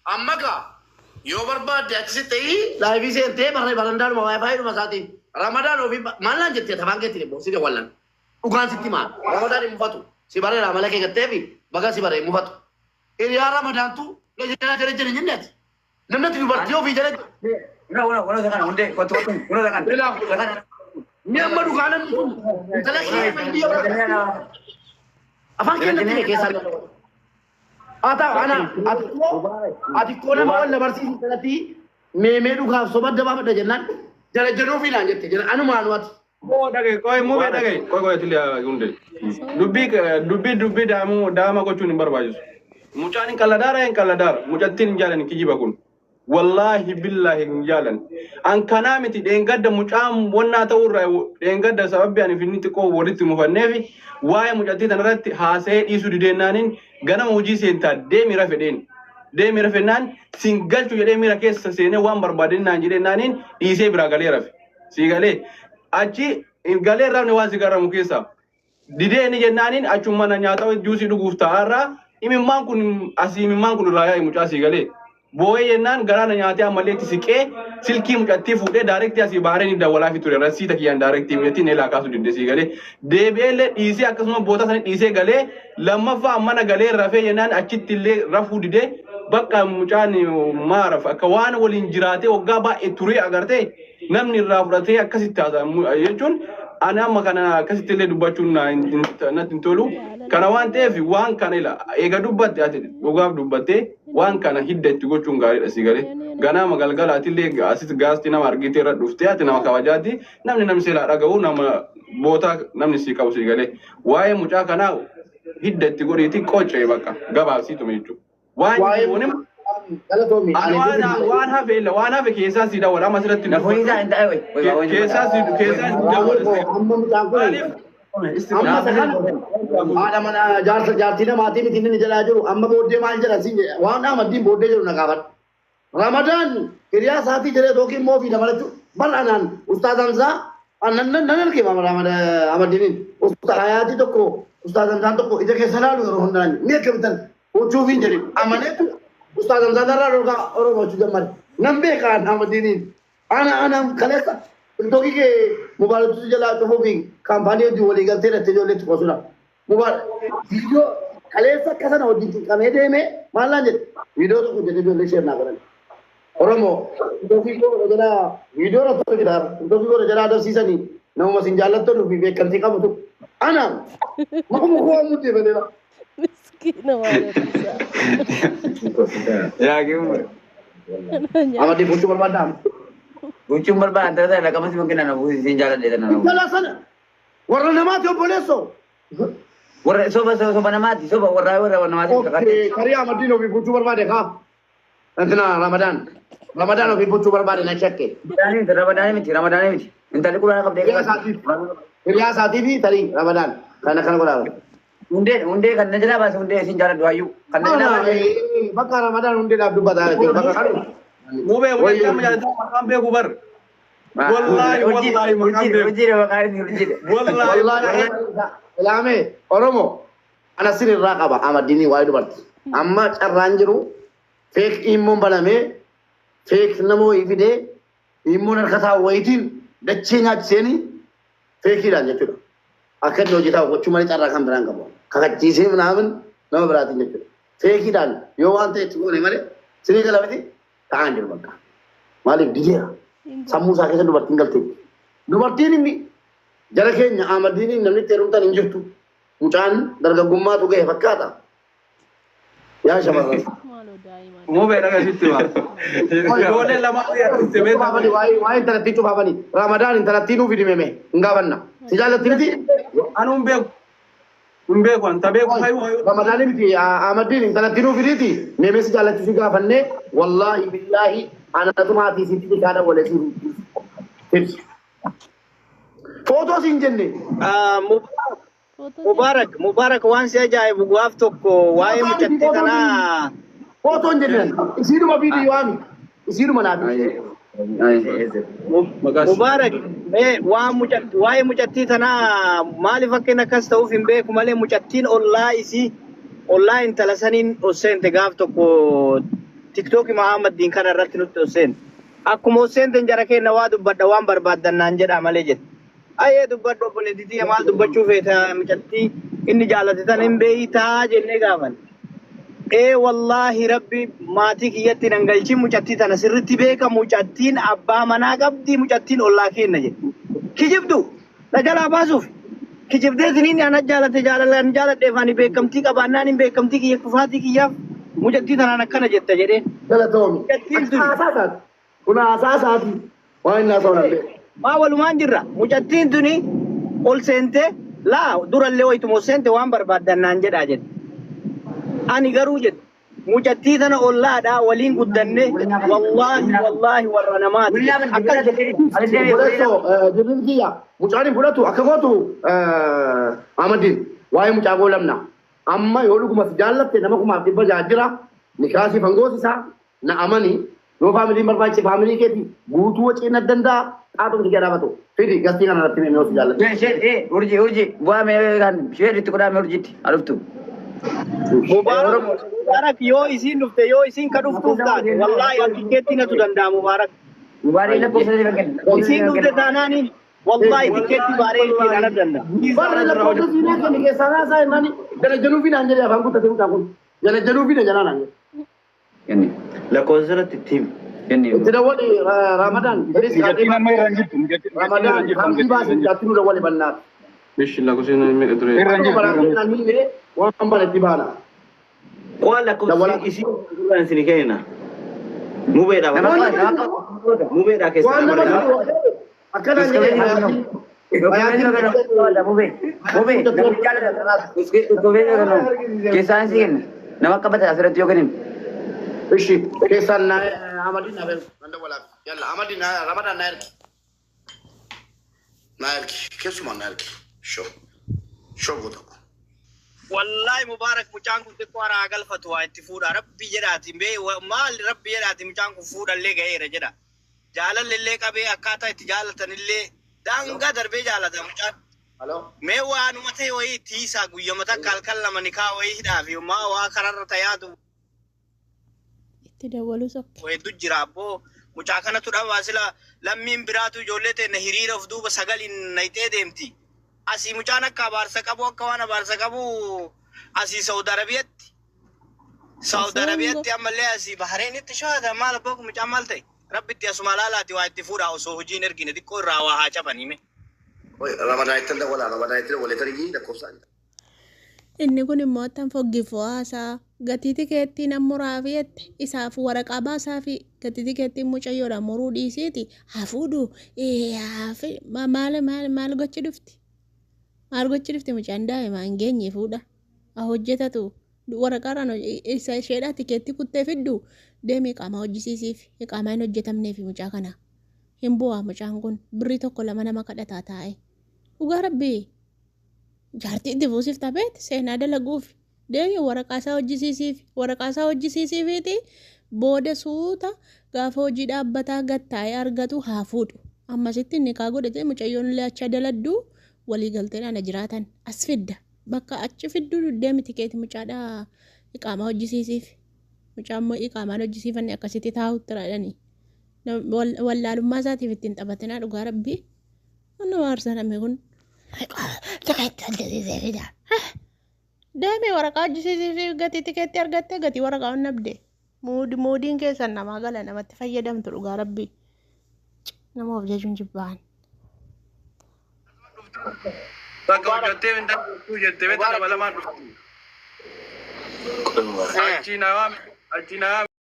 Amaka yoo barbaadde achi ta'ii laayivii seentee barandaan wifi dhuma isaatiin Ramadaan ofii maalaan jettee tafaan keetti dhibbo si wallan dhugaan sitti maal Ramadaan hin mufatu si baree amala kee gattee fi baga si baree hin mufatu iriyaa Ramadaantu jala jala jala jenneeti namni dubartii ofii jala Uno sakan hunde kotu uno sakan. ni amma dhugaanan kun intala kee biyya afaan keenyatti keessaa Ata ana ati kona ma wala barsi sanati me duga soba daba da jannan jara jano filan jette jara anu manuat mo dage koy mo be dage koy tilia gunde dubbi dama ko tuni barbaju mucani kalladara en kalladar mucattin jalan kijiba kun wallahi billahi jalan an kanamiti den gadda mucam wonna tawra den gadda sababbi an finiti ko woritti mufannefi waye mucatti tanarratti haasee dhiisu didennanin ganama hojii seentaa deemira fedhaan singalchu jedhee mira keessa seenee waan barbaadennaan jedhennaanin dhiisee biraa galee rafe si galee achi galee rafne waan si garamu keessa dideeni jennaanin achuma na nyaata juusii dhuguuf ta'arraa imimmaan kun irraa yaa'e mucaa si galee boo'ee jennaan garaa na nyaatee ammalleetti siqee silkii mucattii fuudhee daarektii asii bahareen dawwalaa fi ture rasiita kiyyaan daarektii mucattiin eelaa kaasuu dinde si galee deebi'eellee dhiisee akkasuma boota sana dhiisee galee lammaffaa ammana galee rafee jennaan achitti illee rafuu didee bakka mucaan maaraf akka waan waliin jiraatee waggaa baay'ee turee agartee namni irraa fudhatee akkasitti haasa'amu jechuun ani amma kana akkasitti illee dubbachuun natti hin tolu kana waan ta'eef waan kana ila eega dubbatte ati dhugaaf dubbattee waan kana hidda itti gochuun gaariidha si galee ganama galgalaati illee asitti gaasti nama argitee irra dhuftee ati nama kabajaati namni seelaa dhaga'u nama boota namni si qabu si galee waa'ee mucaa kanaa hidda itti godhiiti qoccee bakka gabaabsiituma jechuudha waan hafe keessaa si dawwala amma asirratti keessaa si dawwala Ada mana jaartii namaatii miti inni jalaa jiru amma booddee maal jedha siin waan amaddiin booddee jiru na gaafadha. Ramadaan hiriyaa isaatii jedhee tookiin immoo fi dabalachuu bal'aanaan ustaazansaa nan argee amaddiiniin ustaazaatii tokko ustaazansaa tokko ija keessa laalu yeroo hundaan ni akkamitan huccuufiin jedhe amaneetu ustaazansaa darraa dhorkaa oromoo jammad nan beekaan amaddiiniin ana kaleessa Toki ke mobile tu jala tu hobi kampanye di wali galte na tejo le tu kosuna mobile video kalesa kasana odi kamede me malanje video tu jadi le share na karan oromo toki ko jara video ra to jara toki ko jara ada sisa ni na masin jalat to bi be kanti ka mutu ana makumu ko mutu bedela miskina wala Ya gimana? amadi pucu berbadam Kucing berbahaya antara saya masih mungkin anak posisi jalan di tanah. Jalan sana. Warna mati apa leso? Warna soba mati, warna mati. Oke, karya Madino bi pucu berbahaya kah? Nanti Ramadan bi pucu berbahaya nak cek ke. Ramadan ini. Entah aku nak update. Karya saat ini tadi Ramadan. Karena kurang. Unde kan najla bas unde sin jalan dua yuk. Kan najla baka Ramadan unde dah dua dah. Baka kan. Mube jam jalan makam be kubar. Wallahi Ilame Oromo anasiri raqaba amadini waidu bart. Amma carranjiru fake immun balame fake namo ifide immun arkata waitin dachenya tseni fake ida jechuudha. Akka hojjetaa gochumani carraa kan biraan qabu. Kakachise manaamn nama biraatiin jechuudha. Fake idaan yoo waan ta'e tuqone malee siree galabati ta'an jiru bakka. Maaliif dijeera? Sammuu isaa keessa dubartiin galtee. Dubartiin inni jara keenya amadini namni teerumtaan hin jirtu. Mucaan dargaggummaatu gahe fakkaata. Yaa shamarran. Mube daga sitti ba. Dole lama ya tebe Bani waai taratti cufa bani. Ramadan taratti nu fidi meme. Ngabanna. Si jaalatti miti. Anu umbe ko anta be ko hayu Ramadan miti amadini taratti nu fiditi. Meme si jaalatti si gaafanne wallahi billahi ana tumaati sitti kaada wala si. Foto sin jenne. Mubarak waan si ajaa'ibu gaaf tokko waa'ee mucattii kanaa foto jenne. Isinuma video ami. Isinuma naafi. Mubarak waa'ee mucattii tanaa maaliif akka inni akkas ta'uuf hin beeku malee mucattiin ollaa intala saniin osseente gaaf tokko TikTok Muhammad din kana irratti nutti osseen. Akkuma osseen tan jara keenya waa dubbadha waan barbaaddan naan jedha malee jedhe. Ayee dubbadhu obboleettii maal dubbachuu feeta mucattii inni jaalate tan hin beeytaa jennee gaafan. Wallahi rabbi maatii kiyyatti nan galchi mucattii tana sirritti beeka mucattiin abbaa manaa qabdi mucattiin ollaa kenna jedhe. Kijibdu na jalaa baasuuf. Kijibdee siniin ana jaalate jaalalaan jaaladheef ani beekamtii qabaannaan hin beekamtii kiyya kufaatii kiyyaaf mucattii tanaan akkana jetta jedheen. Galatoomi. Kun asaasaati. Waan inni haasa'u maa walumaan jirra mucattiin tuni ol seente laa durallee wayituma ol seente waan barbaaddan naan jedhaa jedhe. Ani garuu jedhe mucattii tana ollaadhaa waliin guddanne wallaahi warra namaati. Jirrin kiyya mucaan fudhatu akka gootu Ahmadiin waa'ee mucaa goolamna. Amma yoo dhuguma si jaallatte nama kumaaf dhibba jaajjira nikaasii fangoosisaa na amani yoo faamiliin barbaachise faamilii keetii guutuu wacii na danda'a xaaxumti kee dhaabatu. Fidi gastii kana irratti mee yoo si jaallatte. Urji bu'aa mee kan sheerritti godhaame urjitti aluftu. Mubarak yoo isin dhufte yoo isin ka dhuftuuf taate wallaahi tikeetti natu danda'a Mubarak. Mubarak lakkoofsa ni fakkenna. Isin dhufte taanaaniin wallaahi tikeetti baaree ittiin ala danda'a. Barri lakkoofsa siinee kan keessaa naasaa innani jalajaluufi naan jedhee afaan guutatee mucaa kun jalajaluufi na jalaa naan jedhe. Kenni. Lakkoofsa irratti ittiin. Kenni. Itti dawwali Ramadaan. Ramadaan hambii baasee jaatti nu dawwali bal'aati. Bismillah kusin ini kedua. Waan balatti baana. Waan lakkoofsi isin gurguraan isin kenna. Mubeedha. Mubeedha keessaa nama akkana jedhee Kisaan siin nama qabata asirratti yoo kennin. Ishi keessaan Ahmadiin na beeku. Nanda walaaf. Yalla Ahmadiin Ramadaan na ergi. Na ergi. Keessumaa na ergi. Shoo goota. Wallahi Mubarak mucaan kun xiqqoo haraa galfatu waa itti fuudha. Rabbi jedhaati maal rabbi jedhaati mucaan kun fuudhallee ga'eera jedha. Jaalallee qabee akkaataa itti jaalatanillee daangaa darbee jaalata mucaan. Mee waanuma ta'e wayii tiisaa guyyama takka halkan lama nikaa wayii hidhaafi waa kararra tayaatu. Itti dabaluu sokke. Hedduu jira abboo mucaa kanatu dhabaa sila lammiin biraatu ijoollee ta'e na hiriira of duuba sagaliin nayitee deemti. Asii mucaan akka abaarsa qabu akka waan abaarsa qabu asii Saudi Arabiyaatti ammallee asii Bahreenitti shaada maal abbaa kun mucaan maal ta'e rabbitti asuma laalaati waa itti fuudhaa osoo hojiin ergine xiqqoo irraa waa haa cabanii. Ramadaan itti dawwala tarii lakkoofsaan. Inni kun immoo tan foggifoo haasaa gatii tikeettii nan muraafi jette isaaf waraqaa baasaa fi gatii tikeettii mucayyoodhaan muruu dhiisiiti hafuudhu maal gochi dhufti. Maal gochi dhufti mucaan daa'imaa hin geenye fuudha. Hojjetatu waraqaarraan isa isheedhaa tikeettii kuttee fiddu deemee qaamaa hojjisiisiif qaamaa hin hojjetamneef mucaa kana. Hin bu'aa mucaan kun birrii tokko lama nama kadhataa taa'e. Dhugaa rabbii jaartii itti fuusiif tapheet seenaa dalaguuf deemee waraqaasaa hojjisiisiifiiti booda suuta gaafa hojii dhaabbataa gattaa'ee argatu haa fuudhu. Ammasitti inni kaa godhatee mucayyoon illee achi daladdu walii galteedhaan jiraatan as fidda bakka achi fidduu deemi tikeeti mucaadhaa iqaamaa hojjisiisiif mucaan immoo iqaamaan hojjisiifanne akkasitti taa'utti raadhanii wallaalummaa isaatiif ittiin taphatinaa dhugaa rabbii nama aarsaname kun tikeetti hojjisiisiifidha deemee waraqaa hojjisiisiif gatii tikeetti argattee gatii waraqaa hin nabde moodiin keessan namaa gala namatti fayyadamtu dhugaa rabbii nama of jechuun jibbaan. Bakka hojjettee mindaa jettee beektaa dabalamaan dhuftu. Achi namaa